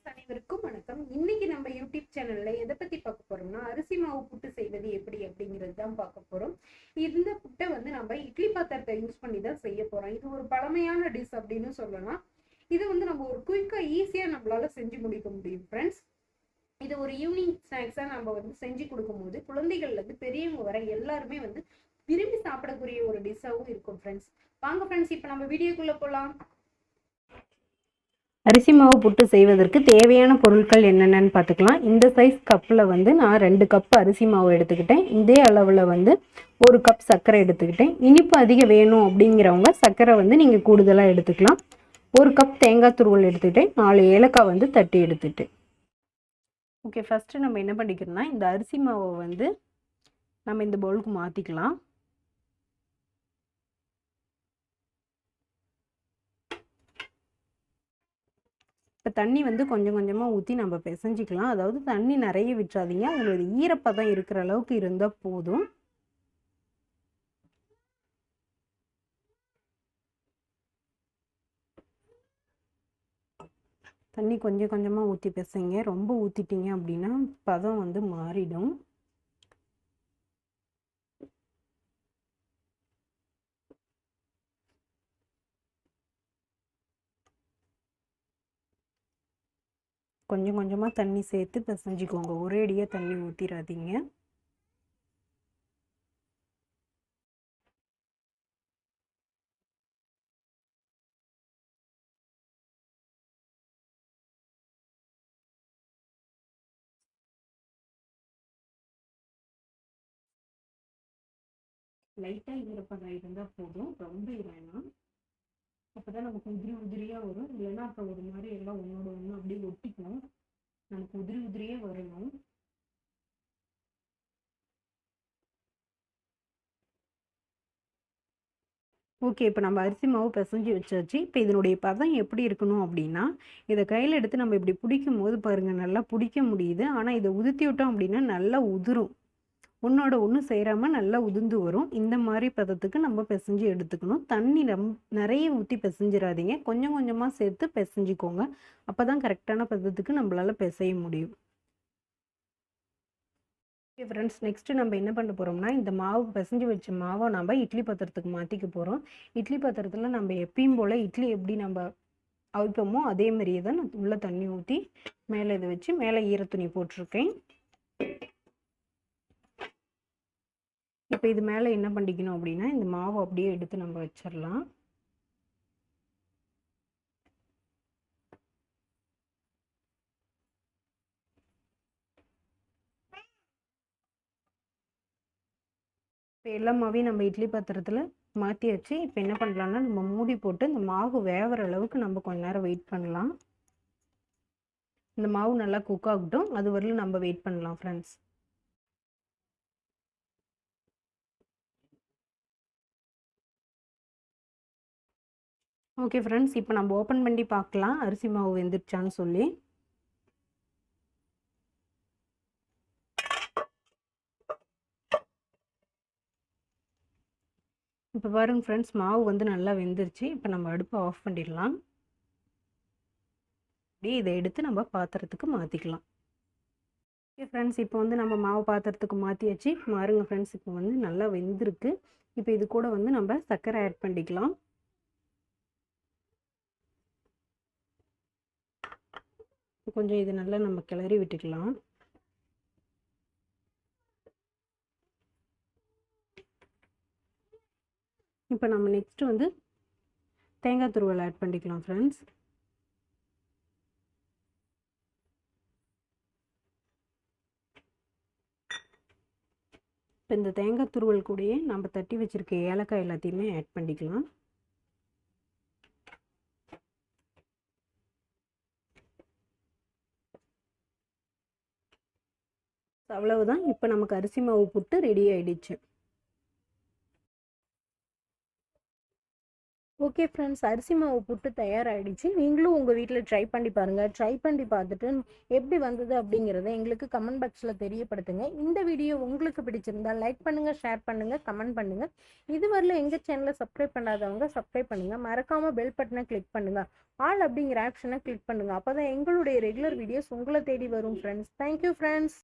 அனைவருக்கும் வணக்கம். இன்னைக்கு நம்ம யூடியூப் சேனல்ல எதை பத்தி பார்க்க போறோம்னா அரிசி மாவு புட்டு செய்வது எப்படி அப்படிங்கிறது தான் பார்க்க போறோம். இந்த புட்டை வந்து நம்ம இட்லி பாத்திரத்தை யூஸ் பண்ணி தான் செய்ய போறோம். இது ஒரு பழமையான டிஷ் அப்படின்னு சொல்லலாம். இது வந்து நம்ம ஒரு குயிக்கா ஈஸியா நம்மளால செஞ்சு முடிக்க முடியும் ஃப்ரெண்ட்ஸ். இது ஒரு ஈவினிங் ஸ்நாக்ஸா நம்ம வந்து செஞ்சு கொடுக்கும் போது குழந்தைகள்ல இருந்து பெரியவங்க வர எல்லாருமே வந்து விரும்பி சாப்பிடக்கூடிய ஒரு டிஷ்ஷாவும் இருக்கும் ஃப்ரெண்ட்ஸ். வாங்க ஃப்ரெண்ட்ஸ், இப்போ நம்ம வீடியோக்குள்ள போலாம். அரிசி மாவு புட்டு செய்வதற்கு தேவையான பொருட்கள் என்னென்னு பார்த்துக்கலாம். இந்த சைஸ் கப்பில் வந்து நான் 2 கப் அரிசி மாவு எடுத்துக்கிட்டேன். இதே அளவில் வந்து 1 கப் சர்க்கரை எடுத்துக்கிட்டேன். இனிப்பு அதிகம் வேணும் அப்படிங்கிறவங்க சர்க்கரை வந்து நீங்கள் கூடுதலாக எடுத்துக்கலாம். 1 கப் தேங்காய் துருவல் எடுத்துக்கிட்டேன். 4 ஏலக்காய் வந்து தட்டி எடுத்துக்கிட்டேன். ஓகே, ஃபஸ்ட்டு நம்ம என்ன பண்ணிக்கிறோம்னா இந்த அரிசி மாவை வந்து நம்ம இந்த பவுலுக்கு மாற்றிக்கலாம். இப்போ தண்ணி வந்து கொஞ்சம் கொஞ்சமாக ஊற்றி நம்ம பிசைஞ்சிக்கலாம். அதாவது தண்ணி நிறைய விட்டுறாதீங்க, அதில் ஒரு ஈரப்பதம் இருக்கிற அளவுக்கு இருந்தால் போதும். தண்ணி கொஞ்சம் கொஞ்சமாக ஊற்றி பிசைங்க. ரொம்ப ஊற்றிட்டீங்க அப்படின்னா பதம் வந்து மாறிடும். கொஞ்சம் கொஞ்சமாக தண்ணி சேர்த்து பிசைஞ்சிக்கோங்க. ஒரேடியாக தண்ணி ஊற்றிடாதீங்க. லைட்டாக ஈரப்பதம் இருந்தால் போதும், ரொம்ப வேணாம். அப்போ தான் நமக்கு உதிரி உதிரியாக வரும். இல்லைன்னா அப்போ ஒரு மாதிரி எல்லாம் ஒன்றோட ஒன்று அப்படியே ஒட்டிக்கணும். நமக்கு உதிரி உதிரியாக வரணும். ஓகே, இப்போ நம்ம அரிசி மாவு பிசைஞ்சு வச்சாச்சு. இப்போ இதனுடைய பதம் எப்படி இருக்கணும் அப்படின்னா, இதை கையில் எடுத்து நம்ம இப்படி பிடிக்கும் போது பாருங்கள், நல்லா பிடிக்க முடியுது. ஆனால் இதை உதுத்தி விட்டோம் அப்படின்னா நல்லா உதிரும். ஒன்றோட ஒன்று சேராமல் நல்லா உதிர்ந்து வரும். இந்த மாதிரி பதத்துக்கு நம்ம பிசைஞ்சு எடுத்துக்கணும். தண்ணி நிறைய ஊற்றி பிசைஞ்சிடாதீங்க, கொஞ்சம் கொஞ்சமாக சேர்த்து பிசைஞ்சிக்கோங்க. அப்போ தான் கரெக்டான பதத்துக்கு நம்மளால் பிசைய முடியும். ஓகே ஃப்ரெண்ட்ஸ், நெக்ஸ்ட்டு நம்ம என்ன பண்ண போகிறோம்னா இந்த மாவு பிசைஞ்சு வச்ச மாவை நம்ம இட்லி பாத்திரத்துக்கு மாற்றிக்க போகிறோம். இட்லி பாத்திரத்தில் நம்ம எப்பயும் போல் இட்லி எப்படி நம்ம அவிப்போமோ அதே மாதிரியே தான் நான் உள்ளே தண்ணி ஊற்றி மேலே இதை வச்சு மேலே ஈரத்துணி போட்டிருக்கேன். இப்போ இது மேலே என்ன பண்ணிக்கணும் அப்படின்னா இந்த மாவு அப்படியே எடுத்து நம்ம வச்சிடலாம். இப்போ எல்லா மாவையும் நம்ம இட்லி பாத்திரத்தில் மாற்றி வச்சு இப்போ என்ன பண்ணலாம்னா நம்ம மூடி போட்டு இந்த மாவு வேகிற அளவுக்கு நம்ம கொஞ்ச நேரம் வெயிட் பண்ணலாம். இந்த மாவு நல்லா குக் ஆகட்டும், அது வரையிலும் நம்ம வெயிட் பண்ணலாம் ஃப்ரெண்ட்ஸ். ஓகே ஃப்ரெண்ட்ஸ், இப்போ நம்ம ஓப்பன் பண்ணி பார்க்கலாம் அரிசி மாவு வெந்துருச்சான்னு சொல்லி. இப்போ பாருங்க ஃப்ரெண்ட்ஸ், மாவு வந்து நல்லா வெந்துருச்சு. இப்போ நம்ம அடுப்பை ஆஃப் பண்ணிடலாம். அப்படியே இதை எடுத்து நம்ம பாத்திரத்துக்கு மாற்றிக்கலாம். ஓகே ஃப்ரெண்ட்ஸ், இப்போ வந்து நம்ம மாவு பாத்திரத்துக்கு மாற்றியாச்சு. பாருங்க ஃப்ரெண்ட்ஸ், இப்போ வந்து நல்லா வெந்திருக்கு. இப்போ இது கூட வந்து நம்ம சர்க்கரை ஆட் பண்ணிக்கலாம். கொஞ்சம் இது நல்லா நம்ம கிளறி விட்டுக்கலாம். இப்போ நம்ம நெக்ஸ்ட் வந்து தேங்காய் துருவல் ஆட் பண்ணிக்கலாம் ஃப்ரெண்ட்ஸ். இப்போ இந்த தேங்காய் துருவல் கூடயே நம்ம தட்டி வச்சிருக்க ஏலக்காய் எல்லாத்தையுமே ஆட் பண்ணிக்கலாம். அவ்வளவுதான், இப்போ நமக்கு அரிசி மாவு புட்டு ரெடி ஆயிடுச்சு. ஓகே ஃப்ரெண்ட்ஸ், அரிசி மாவு புட்டு தயாராகிடுச்சு. நீங்களும் உங்கள் வீட்டில் ட்ரை பண்ணி பாருங்கள். ட்ரை பண்ணி பார்த்துட்டு எப்படி வந்தது அப்படிங்கிறத எங்களுக்கு கமெண்ட் பாக்ஸில் தெரியப்படுத்துங்க. இந்த வீடியோ உங்களுக்கு பிடிச்சிருந்தா லைக் பண்ணுங்கள், ஷேர் பண்ணுங்கள், கமெண்ட் பண்ணுங்கள். இதுவரையில் எங்கள் சேனலை சப்ஸ்கிரைப் பண்ணாதவங்க சப்ஸ்கிரைப் பண்ணுங்கள். மறக்காமல் பெல் பட்டனை கிளிக் பண்ணுங்கள். ஆல் அப்படிங்கிற ஆப்ஷனை கிளிக் பண்ணுங்கள். அப்போ தான் எங்களுடைய ரெகுலர் வீடியோஸ் உங்களை தேடி வரும் ஃப்ரெண்ட்ஸ். Thank you friends.